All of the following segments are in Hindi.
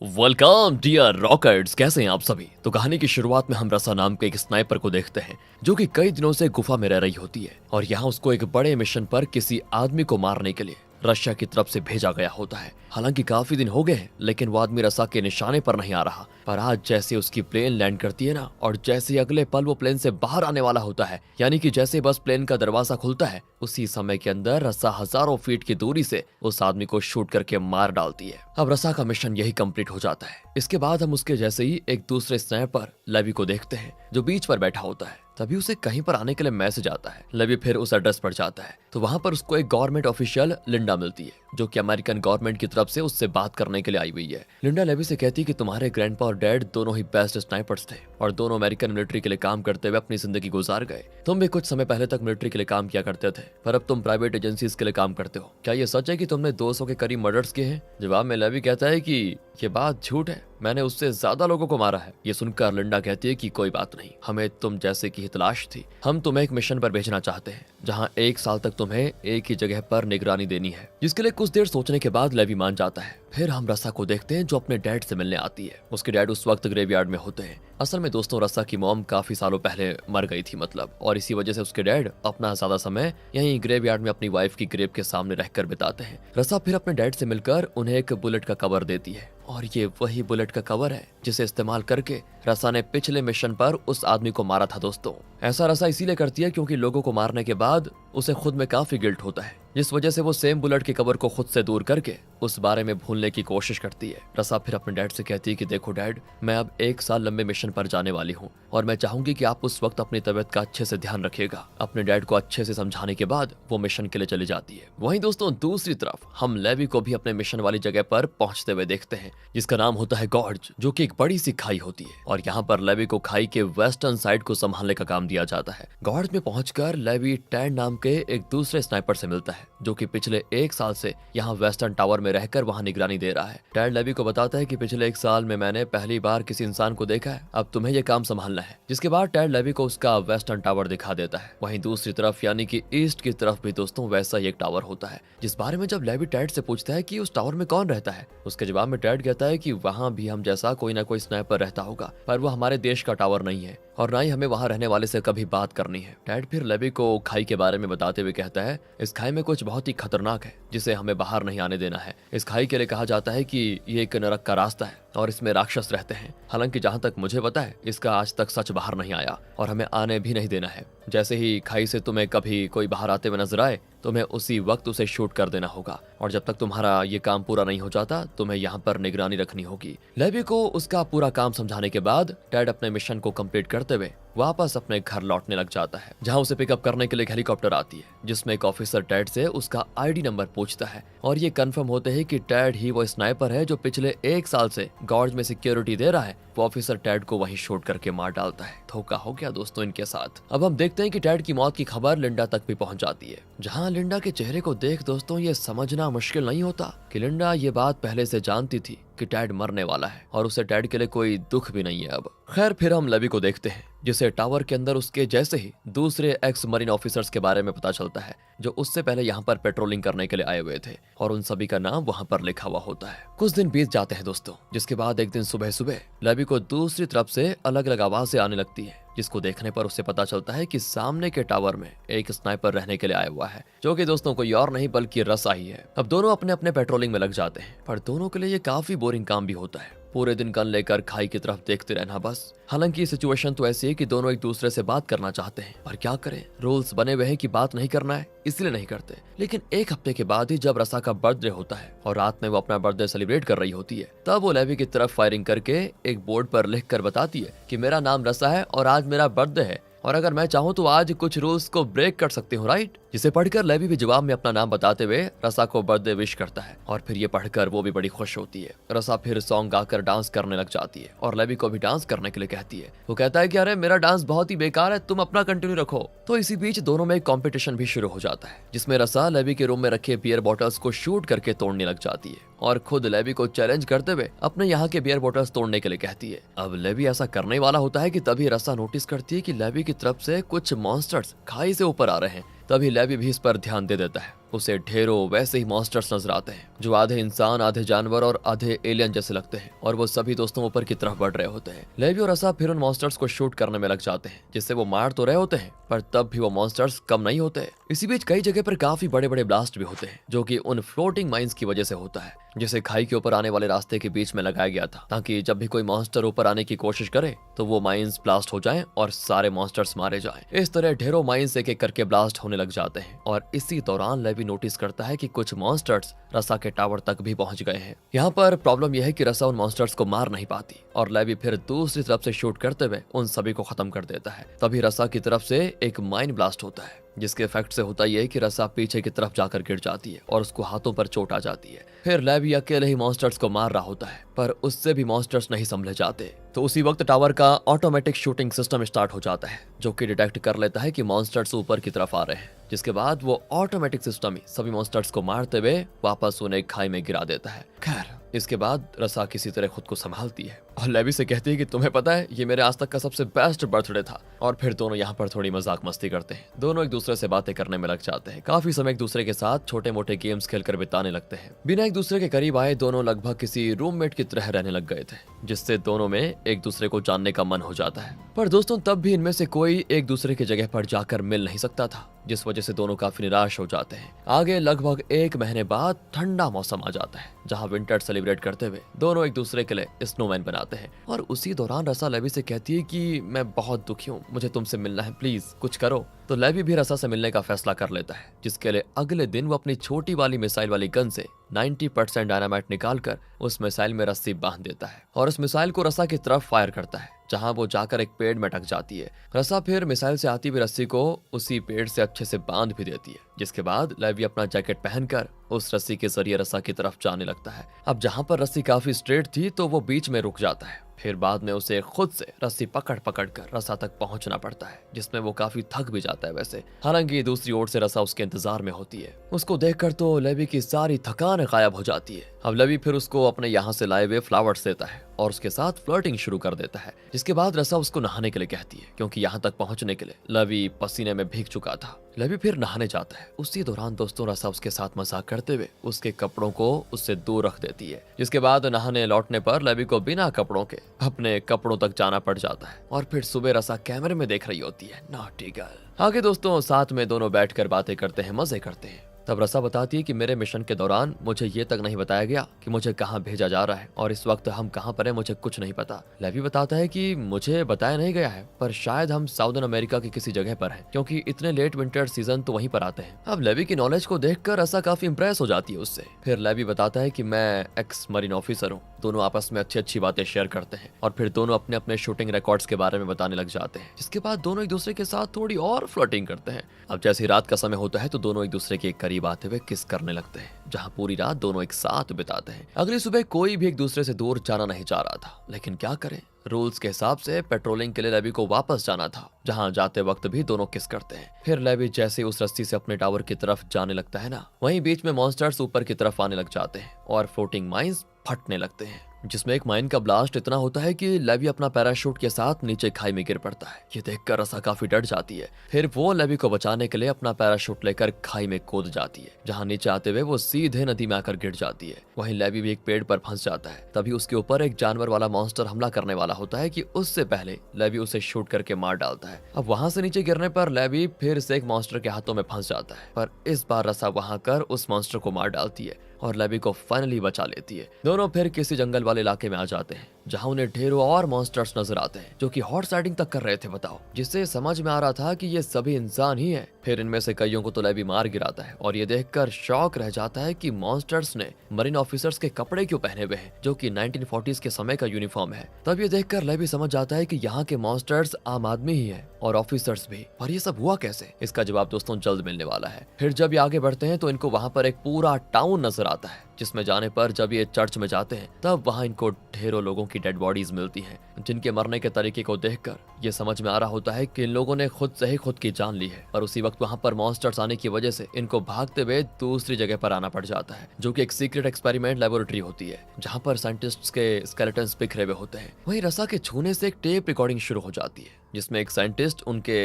वेलकम डियर रॉकेट्स, कैसे हैं आप सभी। तो कहानी की शुरुआत में हम रसा नाम के एक स्नाइपर को देखते हैं जो कि कई दिनों से गुफा में रह रही होती है और यहाँ उसको एक बड़े मिशन पर किसी आदमी को मारने के लिए रशिया की तरफ से भेजा गया होता है। हालांकि काफी दिन हो गए हैं लेकिन वो आदमी रसा के निशाने पर नहीं आ रहा। पर आज जैसे उसकी प्लेन लैंड करती है ना, और जैसे ही अगले पल वो प्लेन से बाहर आने वाला होता है, यानी कि जैसे बस प्लेन का दरवाजा खुलता है उसी समय के अंदर रसा हजारों फीट की दूरी से उस आदमी को शूट करके मार डालती है। अब रसा का मिशन यही कंप्लीट हो जाता है। इसके बाद हम उसके जैसे ही एक दूसरे स्नाइपर लेवी को देखते हैं जो बीच पर बैठा होता है। तभी उसे कहीं पर आने के लिए मैसेज आता है। लेवी फिर उस एड्रेस पर जाता है तो वहां पर उसको एक गवर्नमेंट ऑफिशियल लिंडा मिलती है जो कि अमेरिकन गवर्नमेंट की तरफ से उससे बात करने के लिए आई हुई है। लिंडा लेवी से कहती है कि तुम्हारे ग्रैंडपा और डैड दोनों ही बेस्ट स्नाइपर्स थे और दोनों अमेरिकन मिलिट्री के लिए काम करते हुए अपनी जिंदगी गुजार गए। तुम भी कुछ समय पहले तक मिलिट्री के लिए काम किया करते थे पर अब तुम प्राइवेट एजेंसीज के लिए काम करते हो। क्या ये सच है कि तुमने 200 के करीब मर्डर्स किए हैं? जवाब में लेवी कहता है कि ये बात झूठ है, मैंने उससे ज्यादा लोगों को मारा है। ये सुनकर लिंडा कहती है कि कोई बात नहीं, हमें तुम जैसे की तलाश थी। हम तुम्हें एक मिशन पर भेजना चाहते हैं जहां 1 साल तक तुम्हें एक ही जगह पर निगरानी देनी है, जिसके लिए कुछ देर सोचने के बाद लेवी मान जाता है। फिर हम रसा को देखते हैं जो अपने डैड से मिलने आती है। उसके डैड उस वक्त ग्रेवयार्ड में होते हैं। असल में दोस्तों, रसा की मॉम काफी सालों पहले मर गई थी और इसी वजह से उसके डैड अपना ज्यादा समय यहीं ग्रेवयार्ड में अपनी वाइफ की ग्रेव के सामने रहकर बिताते हैं। रसा फिर अपने डैड से मिलकर उन्हें एक बुलेट का कवर देती है और ये वही बुलेट का कवर है जिसे इस्तेमाल करके रसा ने पिछले मिशन पर उस आदमी को मारा था। दोस्तों, ऐसा रसा इसीलिए करती है क्योंकि लोगों को मारने के बाद उसे खुद में काफी गिल्ट होता है, जिस वजह से वो सेम बुलेट के कवर को खुद से दूर करके उस बारे में भूलने की कोशिश करती है। रसा फिर अपने डैड से कहती है कि देखो डैड, मैं अब 1 साल लंबे मिशन पर जाने वाली हूँ और मैं चाहूंगी कि आप उस वक्त अपनी तबीयत का अच्छे से ध्यान रखिएगा। अपने डैड को अच्छे से समझाने के बाद वो मिशन के लिए चली जाती है। वहीं दोस्तों, दूसरी तरफ हम लेवी को भी अपने मिशन वाली जगह पर पहुंचते हुए देखते हैं जिसका नाम होता है गॉर्ज, जो कि एक बड़ी सी खाई होती है और यहाँ पर लेवी को खाई के वेस्टर्न साइड को संभालने का काम दिया जाता है। गॉर्ज में पहुंचकर लेवी टैड नाम के एक दूसरे स्नाइपर से मिलता है जो कि पिछले 1 साल से यहाँ वेस्टर्न टावर में रहकर वहाँ निगरानी दे रहा है। टैड लेवी को बताता है कि पिछले 1 साल में मैंने पहली बार किसी इंसान को देखा है, अब तुम्हें ये काम संभालना है। जिसके बाद टैड लेवी को उसका वेस्टर्न टावर दिखा देता है। वहीं दूसरी तरफ यानी कि ईस्ट की तरफ भी दोस्तों वैसा ही एक टावर होता है, जिस बारे में जब लेवी टैड से पूछता है कि उस टावर में कौन रहता है, उसके जवाब में टैड कहता है कि वहाँ भी हम जैसा कोई ना कोई स्नाइपर रहता होगा, पर वो हमारे देश का टावर नहीं है और ना ही हमें वहाँ रहने वाले से कभी बात करनी है। टैड फिर लेवी को खाई के बारे में बताते हुए कहता है, इस खाई में कुछ बहुत ही खतरनाक है जिसे हमें बाहर नहीं आने देना है। इस खाई के लिए कहा जाता है कि ये एक नरक का रास्ता है और इसमें राक्षस रहते हैं। हालांकि जहां तक मुझे पता है इसका आज तक सच बाहर नहीं आया और हमें आने भी नहीं देना है। जैसे ही खाई से तुम्हें कभी कोई बाहर आते हुए नजर आए तुम्हें उसी वक्त उसे शूट कर देना होगा और जब तक तुम्हारा ये काम पूरा नहीं हो जाता तुम्हें यहाँ पर निगरानी रखनी होगी। लेवी को उसका पूरा काम समझाने के बाद टैड अपने मिशन को कंप्लीट करते हुए वापस अपने घर लौटने लग जाता है, जहां उसे पिकअप करने के लिए एक हेलीकॉप्टर आती है जिसमें एक ऑफिसर टैड से उसका आईडी नंबर पूछता है और ये कंफर्म होते हैं कि टैड ही वो स्नाइपर है जो पिछले 1 साल से गॉर्ज में सिक्योरिटी दे रहा है। वो ऑफिसर टैड को वहीं शूट करके मार डालता है। धोखा हो गया दोस्तों इनके साथ। अब हम देखते हैं कि टैड की मौत की खबर लिंडा तक भी पहुंच जाती है, जहां लिंडा के चेहरे को देख दोस्तों ये समझना मुश्किल नहीं होता कि लिंडा ये बात पहले से जानती थी कि टैड मरने वाला है और उसे टैड के लिए कोई दुख भी नहीं है। अब खैर फिर हम लेवी को देखते हैं जिसे टावर के अंदर उसके जैसे ही दूसरे एक्स मरीन ऑफिसर्स के बारे में पता चलता है जो उससे पहले यहाँ पर पेट्रोलिंग करने के लिए आए हुए थे और उन सभी का नाम वहाँ पर लिखा हुआ होता है। कुछ दिन बीत जाते हैं दोस्तों, जिसके बाद एक दिन सुबह सुबह लेवी को दूसरी तरफ से अलग अलग आवाजें आने लगती है, जिसको देखने पर उसे पता चलता है कि सामने के टावर में एक स्नाइपर रहने के लिए आया हुआ है, जो कि दोस्तों कोई और नहीं बल्कि रसा ही है। अब दोनों अपने अपने पेट्रोलिंग में लग जाते हैं, पर दोनों के लिए ये काफी बोरिंग काम भी होता है, पूरे दिन गन लेकर खाई की तरफ देखते रहना बस। हालांकि सिचुएशन तो ऐसी है कि दोनों एक दूसरे से बात करना चाहते हैं, पर क्या करें, रूल्स बने हुए हैं कि बात नहीं करना है इसलिए नहीं करते। लेकिन 1 हफ्ते के बाद ही जब रसा का बर्थडे होता है और रात में वो अपना बर्थडे सेलिब्रेट कर रही होती है, तब वो लेवी की तरफ फायरिंग करके एक बोर्ड पर लिख कर बताती है कि मेरा नाम रसा है और आज मेरा बर्थडे है और अगर मैं चाहूँ तो आज कुछ रूल्स को ब्रेक कर सकती हूँ, राइट। जिसे पढ़कर लेवी भी जवाब में अपना नाम बताते हुए रसा को बर्थडे विश करता है और फिर ये पढ़कर वो भी बड़ी खुश होती है। रसा फिर सॉन्ग गाकर डांस करने लग जाती है और लेवी को भी डांस करने के लिए कहती है। वो कहता है कि अरे मेरा डांस बहुत ही बेकार है, तुम अपना कंटिन्यू रखो। तो इसी बीच दोनों में एक कंपटीशन भी शुरू हो जाता है, जिसमें रसा लेवी के रूम में रखे बियर बॉटल्स को शूट करके तोड़ने लग जाती है और खुद लेवी को चैलेंज करते हुए अपने यहाँ के बियर बॉटल्स तोड़ने के लिए कहती है। अब लेवी ऐसा करने वाला होता है कि तभी रसा नोटिस करती है कि लेवी की तरफ से कुछ मॉन्स्टर्स खाई से ऊपर आ रहे हैं। तभी लेवी भी इस पर ध्यान दे देता है उसे ढेरों वैसे ही मॉन्स्टर्स नजर आते हैं जो आधे इंसान, आधे जानवर और आधे एलियन जैसे लगते हैं, और वो सभी दोस्तों ऊपर की तरफ बढ़ रहे होते हैं। लेवी और रसा फिर उन मॉन्स्टर्स को शूट करने में लग जाते हैं, जिससे वो मार तो रहे होते हैं पर तब भी वो मॉन्स्टर्स कम नहीं होते। इसी बीच कई जगह पर काफी बड़े बड़े ब्लास्ट भी होते हैं, जो कि उन फ्लोटिंग माइंस की वजह से होता है, जिसे खाई के ऊपर आने वाले रास्ते के बीच में लगाया गया था, ताकि जब भी कोई मॉन्स्टर ऊपर आने की कोशिश करे तो वो माइंस ब्लास्ट हो जाएं और सारे मॉन्स्टर्स मारे जाएं। इस तरह ढेरों माइंस एक एक करके ब्लास्ट होने लग जाते हैं, और इसी दौरान लेवी नोटिस करता है कि कुछ मॉन्स्टर्स रसा के टावर तक भी पहुंच गए हैं। यहाँ पर प्रॉब्लम यह है कि रसा उन मॉन्स्टर्स को मार नहीं पाती, और लेवी फिर दूसरी तरफ से शूट करते हुए उन सभी को खत्म कर देता है। तभी रसा की तरफ से एक माइन ब्लास्ट होता है, जिसके इफेक्ट से होता यह है कि रसा पीछे की तरफ जाकर गिर जाती है और उसको हाथों पर चोट आ जाती है। फिर लेवी अकेले ही मॉन्स्टर्स को मार रहा होता है, पर उससे भी मॉन्स्टर्स नहीं संभले जाते। तो उसी वक्त टावर का ऑटोमेटिक शूटिंग सिस्टम स्टार्ट हो जाता है, जो कि डिटेक्ट कर लेता है कि मॉन्स्टर्स ऊपर की तरफ आ रहे हैं, जिसके बाद वो ऑटोमेटिक सिस्टम ही सभी मॉन्स्टर्स को मारते हुए वापस उन्हें खाई में गिरा देता है। खैर, इसके बाद रसा किसी तरह खुद को संभालती है और लेवी से कहती है कि तुम्हें पता है, ये मेरे आज तक का सबसे बेस्ट बर्थडे था। और फिर दोनों यहाँ पर थोड़ी मजाक मस्ती करते हैं। दोनों एक दूसरे से बातें करने में लग जाते हैं। काफी समय एक दूसरे के साथ छोटे मोटे गेम्स खेलकर बिताने लगते हैं। बिना एक दूसरे के करीब आए दोनों लगभग किसी रूममेट की तरह रहने लग गए थे, जिससे दोनों में एक दूसरे को जानने का मन हो जाता है। पर दोस्तों, तब भी इनमें से कोई एक दूसरे की जगह पर जाकर मिल नहीं सकता था, जिस वजह से दोनों काफी निराश हो जाते हैं। आगे लगभग 1 महीने बाद ठंडा मौसम आ जाता है, जहाँ विंटर सेलिब्रेट करते हुए दोनों एक दूसरे के लिए स्नोमैन बनाते हैं। और उसी दौरान रसा लेवी से कहती है कि मैं बहुत दुखी हूँ, मुझे तुमसे मिलना है, प्लीज कुछ करो। तो लेवी भी रसा से मिलने का फैसला कर लेता है, जिसके लिए अगले दिन वो अपनी छोटी वाली मिसाइल वाली गन से 90% डायनामाइट निकालकर उस मिसाइल में रस्सी बांध देता है और उस मिसाइल को रसा की तरफ फायर करता है, जहां वो जाकर एक पेड़ में अटक जाती है। रसा फिर मिसाइल से आती हुई रस्सी को उसी पेड़ से अच्छे से बांध भी देती है, जिसके बाद लेवी अपना जैकेट पहनकर उस रस्सी के जरिए रसा की तरफ जाने लगता है। अब जहां पर रस्सी काफी स्ट्रेट थी तो वो बीच में रुक जाता है। फिर बाद में उसे खुद से रस्सी पकड़ कर रसा तक पहुंचना पड़ता है, जिसमें वो काफी थक भी जाता है वैसे। हालांकि दूसरी ओर से रसा उसके इंतजार में होती है। उसको देखकर तो लेवी की सारी थकान गायब हो जाती है। अब लेवी फिर उसको अपने यहाँ से लाए हुए फ्लावर्स देता है और उसके साथ फ्लर्टिंग शुरू कर देता है, जिसके बाद रसा उसको नहाने के लिए कहती है, क्योंकि यहाँ तक पहुंचने के लिए लेवी पसीने में भीग चुका था। लेवी फिर नहाने जाता है। उसी दौरान दोस्तों रसा उसके साथ मजाक करते हुए उसके कपड़ों को उससे दूर रख देती है, जिसके बाद नहाने लौटने पर लेवी को बिना कपड़ों के अपने कपड़ों तक जाना पड़ जाता है। और फिर सुबह रसा कैमरे में देख रही होती है, नॉटी गर्ल। आगे दोस्तों साथ में दोनों बैठकर बातें करते हैं, मजे करते हैं। तब रसा बताती है कि मेरे मिशन के दौरान मुझे ये तक नहीं बताया गया कि मुझे कहाँ भेजा जा रहा है, और इस वक्त हम कहाँ पर हैं मुझे कुछ नहीं पता। लेवी बताता है कि मुझे बताया नहीं गया है, पर शायद हम साउदर्न अमेरिका की किसी जगह पर हैं, क्योंकि इतने लेट विंटर सीजन तो वहीं पर आते हैं। अब लेवी की नॉलेज को देखकर रसा काफी इंप्रेस हो जाती है उससे। फिर लेवी बताता है कि मैं एक्स मरीन ऑफिसर हूँ। दोनों आपस में अच्छी अच्छी बातें शेयर करते हैं और फिर दोनों अपने अपने शूटिंग रिकॉर्ड्स के बारे में बताने लग जाते हैं, जिसके बाद दोनों एक दूसरे के साथ थोड़ी और फ्लर्टिंग करते हैं। अब जैसे रात का समय होता है तो दोनों एक दूसरे के करीब आते हुए किस करने लगते हैं, जहां पूरी रात दोनों एक साथ बिताते हैं। अगली सुबह कोई भी एक दूसरे से दूर जाना नहीं चाह रहा था, लेकिन क्या करें, रूल्स के हिसाब से पेट्रोलिंग के लिए लेवी को वापस जाना था, जहां जाते वक्त भी दोनों किस करते हैं। फिर लेवी जैसे उस रस्सी से अपने टावर की तरफ जाने लगता है ना, वहीं बीच में मॉन्स्टर्स ऊपर की तरफ आने लग जाते हैं और फ्लोटिंग माइंस फटने लगते हैं, जिसमें एक माइन का ब्लास्ट इतना होता है कि लेवी अपना पैराशूट के साथ नीचे खाई में गिर पड़ता है। ये देखकर रसा काफी डर जाती है। फिर वो लेवी को बचाने के लिए अपना पैराशूट लेकर खाई में कूद जाती है, जहां नीचे आते हुए वो सीधे नदी में आकर गिर जाती है। वहीं लेवी भी एक पेड़ पर फंस जाता है। तभी उसके ऊपर एक जानवर वाला मॉन्स्टर हमला करने वाला होता है कि उससे पहले लेवी उसे शूट करके मार डालता है। अब वहां से नीचे गिरने पर लेवी फिर से एक मॉन्स्टर के हाथों में फंस जाता है, पर इस बार रसा वहां कर उस मॉन्स्टर को मार डालती है और लेवी को फाइनली बचा लेती है। दोनों फिर किसी जंगल वाले इलाके में आ जाते हैं, जहां उन्हें ढेरों और मॉन्स्टर्स नजर आते हैं, जो कि हॉर्स राइडिंग तक कर रहे थे बताओ, जिससे समझ में आ रहा था कि ये सभी इंसान ही हैं। फिर इनमें से कईयों को तो लेवी मार गिराता है और ये देखकर शॉक रह जाता है कि मॉन्स्टर्स ने मरीन ऑफिसर्स के कपड़े क्यों पहने हुए हैं, जो कि 1940s के समय का यूनिफॉर्म है। तब ये देखकर लेवी समझ जाता है कि यहाँ के मॉन्स्टर्स आम आदमी ही है और ऑफिसर्स भी। पर ये सब हुआ कैसे, इसका जवाब दोस्तों जल्द मिलने वाला है। फिर जब ये आगे बढ़ते हैं तो इनको वहां पर एक पूरा टाउन नजर आता है, जिसमें जाने पर जब ये चर्च में जाते हैं तब वहाँ इनको ढेरों लोगों की डेड बॉडीज मिलती हैं, जिनके मरने के तरीके को देखकर ये समझ में आ रहा होता है कि इन लोगों ने खुद से ही खुद की जान ली है। पर उसी वक्त वहाँ पर मॉन्स्टर्स आने की वजह से इनको भागते हुए दूसरी जगह पर आना पड़ जाता है, जो कि एक सीक्रेट एक्सपेरिमेंट लेबोरेटरी होती है, जहाँ पर साइंटिस्ट्स के स्केलेटन्स बिखरे हुए होते हैं। वहीं रसा के छूने से एक टेप रिकॉर्डिंग शुरू हो जाती है, जिसमें एक साइंटिस्ट उनके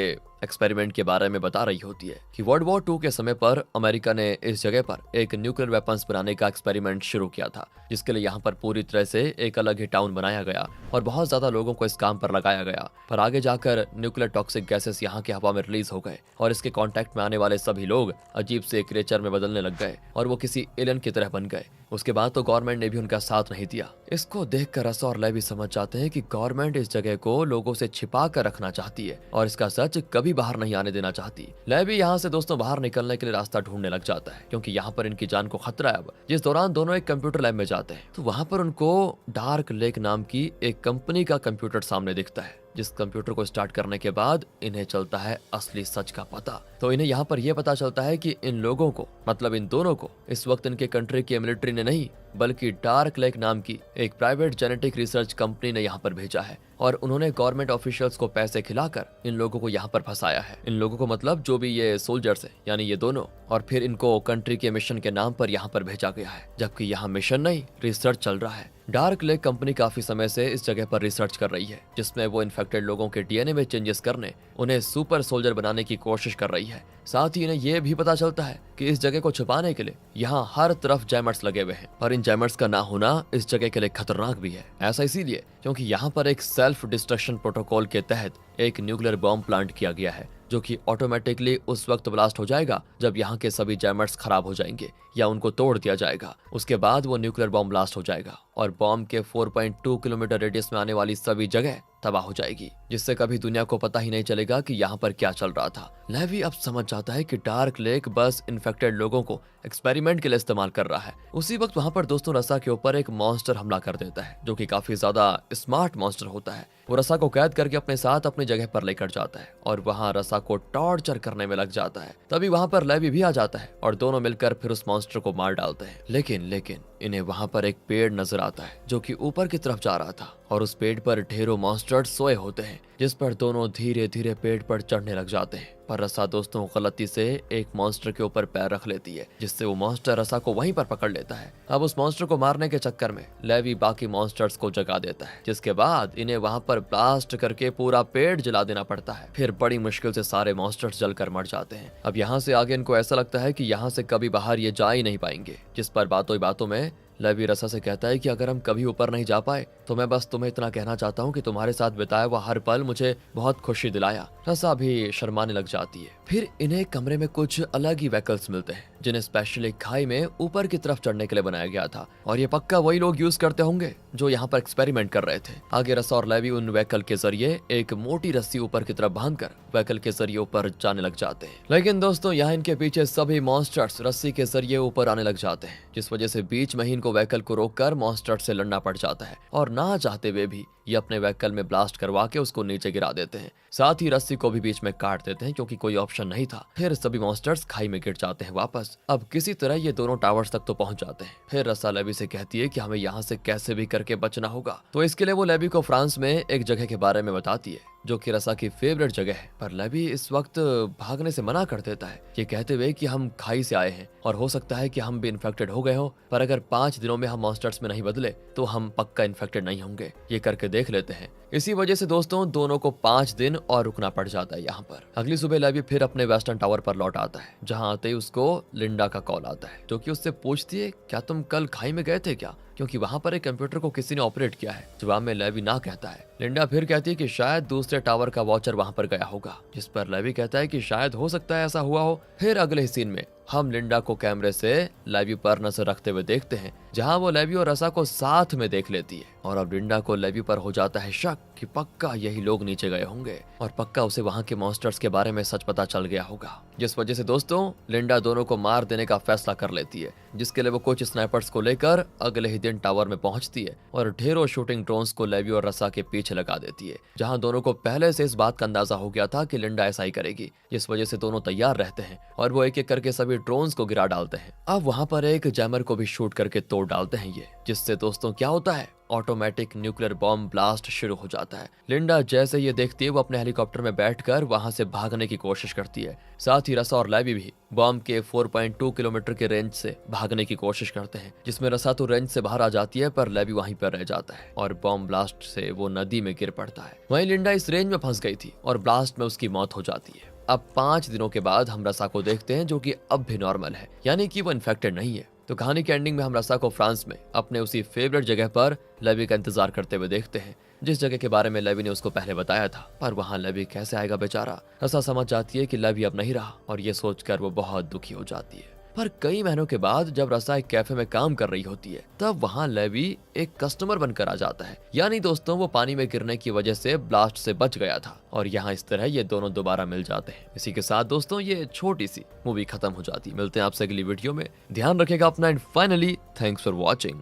एक्सपेरिमेंट के बारे में बता रही होती है कि वर्ल्ड वॉर 2 के समय पर अमेरिका ने इस जगह पर एक न्यूक्लियर वेपन्स बनाने का एक्सपेरिमेंट शुरू किया था, जिसके लिए यहाँ पर पूरी तरह से एक अलग ही टाउन बनाया गया और बहुत ज्यादा लोगों को इस काम पर लगाया गया। पर आगे जाकर न्यूक्लियर टॉक्सिक गैसेस यहाँ की हवा में रिलीज हो गए और इसके कांटेक्ट में आने वाले सभी लोग अजीब से क्रिएचर में बदलने लग गए और वो किसी एलियन की तरह बन गए। उसके बाद तो गवर्नमेंट ने भी उनका साथ नहीं दिया। इसको देखकर रसा और लेवी समझ जाते हैं कि गवर्नमेंट इस जगह को लोगों से छिपा कर रखना चाहती है और इसका सच कभी बाहर नहीं आने देना चाहती। लेवी यहाँ से दोस्तों बाहर निकलने के लिए रास्ता ढूंढने लग जाता है, क्योंकि यहाँ पर इनकी जान को खतरा है। अब जिस दौरान दोनों एक कंप्यूटर लैब में जाते हैं तो वहाँ पर उनको डार्क लेक नाम की एक कंपनी का कंप्यूटर सामने दिखता है, जिस कंप्यूटर को स्टार्ट करने के बाद इन्हें चलता है असली सच का पता। तो इन्हें यहाँ पर यह पता चलता है कि इन लोगों को, मतलब इन दोनों को, इस वक्त इनके कंट्री की मिलिट्री ने नहीं बल्कि डार्क लेक नाम की एक प्राइवेट जेनेटिक रिसर्च कंपनी ने यहाँ पर भेजा है और उन्होंने गवर्नमेंट ऑफिशियल्स को पैसे खिलाकर इन लोगों को यहाँ पर फंसाया है। इन लोगों को मतलब जो भी ये सोल्जर्स है, यानी ये दोनों, और फिर इनको कंट्री के मिशन के नाम पर यहाँ पर भेजा गया है, जबकि यहाँ मिशन नहीं रिसर्च चल रहा है। डार्क लेक कंपनी काफी समय से इस जगह पर रिसर्च कर रही है, जिसमें वो इन्फेक्टेड लोगों के डीएनए में चेंजेस करने, उन्हें सुपर सोल्जर बनाने की कोशिश कर रही है। साथ ही इन्हें यह भी पता चलता है कि इस जगह को छुपाने के लिए यहाँ हर तरफ जैमर्स लगे हुए हैं, पर इन जैमर्स का ना होना इस जगह के लिए खतरनाक भी है। ऐसा इसीलिए क्योंकि यहाँ पर एक सेल्फ डिस्ट्रक्शन प्रोटोकॉल के तहत एक न्यूक्लियर बॉम्ब प्लांट किया गया है, जो कि ऑटोमेटिकली उस वक्त ब्लास्ट हो जाएगा जब यहाँ के सभी जैमर्स खराब हो जाएंगे या उनको तोड़ दिया जाएगा। उसके बाद वो न्यूक्लियर बॉम्ब ब्लास्ट हो जाएगा और बॉम्ब के 4.2 किलोमीटर रेडियस में आने वाली सभी जगह तबाह हो जाएगी, जिससे कभी दुनिया को पता ही नहीं चलेगा कि यहाँ पर क्या चल रहा था। लेवी अब समझ जाता है कि डार्क लेक बस इन्फेक्टेड लोगों को एक्सपेरिमेंट के लिए इस्तेमाल कर रहा है। उसी वक्त वहाँ पर दोस्तों रसा के ऊपर एक मॉन्स्टर हमला कर देता है, जो कि काफी ज्यादा स्मार्ट मॉन्स्टर होता है। वो रसा को कैद करके अपने साथ अपनी जगह पर लेकर जाता है और वहाँ रसा को टॉर्चर करने में लग जाता है। तभी वहाँ पर लेवी भी आ जाता है और दोनों मिलकर फिर उस मॉन्स्टर को मार डालते हैं। लेकिन इन्हें वहाँ पर एक पेड़ नजर आता है जो कि ऊपर की तरफ जा रहा था और उस पेड़ पर ढेरों मॉन्स्टर्स सोए होते हैं, जिस पर दोनों धीरे धीरे पेड़ पर चढ़ने लग जाते हैं। पर रसा दोस्तों गलती से एक मॉन्स्टर के ऊपर पैर रख लेती है, जिससे वो मॉन्स्टर रसा को वहीं पर पकड़ लेता है। अब उस मॉन्स्टर को मारने के चक्कर में लेवी बाकी मॉन्स्टर्स को जगा देता है, जिसके बाद इन्हें वहां पर ब्लास्ट करके पूरा पेड़ जला देना पड़ता है। फिर बड़ी मुश्किल से सारे मॉन्स्टर्स जलकर मर जाते हैं। अब यहाँ से आगे इनको ऐसा लगता है कि यहाँ से कभी बाहर ये जा ही नहीं पाएंगे, जिस पर बातों बातों में लेवी रसा से कहता है कि अगर हम कभी ऊपर नहीं जा पाए तो मैं बस तुम्हें इतना कहना चाहता हूँ कि तुम्हारे साथ बिताया हुआ हर पल मुझे बहुत खुशी दिलाया। रसा भी शर्माने लग जाती है। फिर इन्हें कमरे में कुछ अलग ही व्हीकल्स मिलते हैं, जिन्हें स्पेशली खाई में ऊपर की तरफ चढ़ने के लिए बनाया गया था और ये पक्का वही लोग यूज करते होंगे जो यहाँ पर एक्सपेरिमेंट कर रहे थे। आगे रसा और लेवी उन व्हीकल के जरिए एक मोटी रस्सी ऊपर की तरफ बांधकर व्हीकल के जरिए ऊपर जाने लग जाते हैं। लेकिन दोस्तों यहाँ इनके पीछे सभी मॉन्स्टर्स रस्सी के जरिए ऊपर आने लग जाते हैं, जिस वजह से बीच में ही इनको व्हीकल को रोककर मॉन्स्टर से लड़ना पड़ जाता है और ना चाहते हुए भी ये अपने व्हीकल में ब्लास्ट करवा के उसको नीचे गिरा देते हैं। साथ ही रस्सी को भी बीच में काट देते हैं, क्योंकि कोई ऑप्शन नहीं था। फिर सभी मॉन्स्टर्स खाई में गिर जाते हैं वापस। अब किसी तरह ये दोनों टावर्स तक तो पहुंच जाते हैं। फिर रसा लेवी से कहती है कि हमें यहाँ से कैसे भी करके बचना होगा, तो इसके लिए वो लेवी को फ्रांस में एक जगह के बारे में बताती है जो कि रसा की फेवरेट जगह है। पर लेवी इस वक्त भागने से मना कर देता है, ये कहते हुए कि हम खाई से आए हैं और हो सकता है कि हम भी इन्फेक्टेड हो गए हो, पर अगर 5 दिनों में हम मॉन्स्टर्स में नहीं बदले तो हम पक्का इन्फेक्टेड नहीं होंगे, ये करके देख लेते हैं। इसी वजह से दोस्तों दोनों को 5 दिन और रुकना पड़ जाता है यहाँ पर। अगली सुबह लेवी फिर अपने वेस्टर्न टावर पर लौट आता है, जहाँ आते ही उसको लिंडा का कॉल आता है, जो कि उससे पूछती है क्या तुम कल खाई में गए थे क्या, क्योंकि वहां पर एक कंप्यूटर को किसी ने ऑपरेट किया है। जवाब में लेवी ना कहता है। लिंडा फिर कहती है कि शायद दूसरे टावर का वॉचर वहां पर गया होगा, जिस पर लेवी कहता है कि शायद हो सकता है ऐसा हुआ हो। फिर अगले सीन में हम लिंडा को कैमरे से लेवी पर नजर रखते हुए देखते हैं, जहां वो लेवी और रसा को साथ में देख लेती है और अब लिंडा को लेवी पर हो जाता है शक कि पक्का यही लोग नीचे गए होंगे और पक्का उसे वहां के मॉन्स्टर्स के बारे में सच पता चल गया होगा। जिस वजह से दोस्तों लिंडा दोनों को मार देने का फैसला कर लेती है, जिसके लिए वो कुछ स्नाइपर्स को लेकर अगले ही दिन टावर में पहुंचती है और ढेरों शूटिंग ड्रोन्स को लेवी और रसा के पीछे लगा देती है, जहां दोनों को पहले से इस बात का अंदाजा हो गया था कि लिंडा ऐसा ही करेगी। जिस वजह से दोनों तैयार रहते हैं और वो एक एक करके सभी ड्रोन्स को गिरा डालते हैं। अब वहाँ पर एक जैमर को भी शूट करके तोड़ डालते हैं ये, जिससे दोस्तों क्या होता है, ऑटोमेटिक न्यूक्लियर बॉम्ब ब्लास्ट शुरू हो जाता है। लिंडा जैसे ये देखती है वो अपने हेलीकॉप्टर में बैठकर वहां से भागने की कोशिश करती है। साथ ही रसा और लेवी भी बॉम्ब के 4.2 किलोमीटर के रेंज से भागने की कोशिश करते हैं, जिसमें रसा तो रेंज से बाहर आ जाती है पर लेवी वहीं पर रह जाता है और बॉम्ब ब्लास्ट से वो नदी में गिर पड़ता है। वहीं लिंडा इस रेंज में फंस गई थी और ब्लास्ट में उसकी मौत हो जाती है। अब 5 दिनों के बाद हम रसा को देखते हैं जो कि अब भी नॉर्मल है, यानी कि वो इन्फेक्टेड नहीं है। तो कहानी के एंडिंग में हम रसा को फ्रांस में अपने उसी फेवरेट जगह पर लेवी का इंतजार करते हुए देखते हैं, जिस जगह के बारे में लेवी ने उसको पहले बताया था। पर वहां लेवी कैसे आएगा बेचारा। रसा समझ जाती है कि लेवी अब नहीं रहा और ये सोचकर वो बहुत दुखी हो जाती है। पर कई महीनों के बाद जब रसा एक कैफे में काम कर रही होती है, तब वहां लेवी एक कस्टमर बनकर आ जाता है। यानी दोस्तों वो पानी में गिरने की वजह से ब्लास्ट से बच गया था और यहाँ इस तरह ये दोनों दोबारा मिल जाते हैं। इसी के साथ दोस्तों ये छोटी सी मूवी खत्म हो जाती है। मिलते हैं आपसे अगली वीडियो में, ध्यान रखेगा अपना and finally thanks for watching.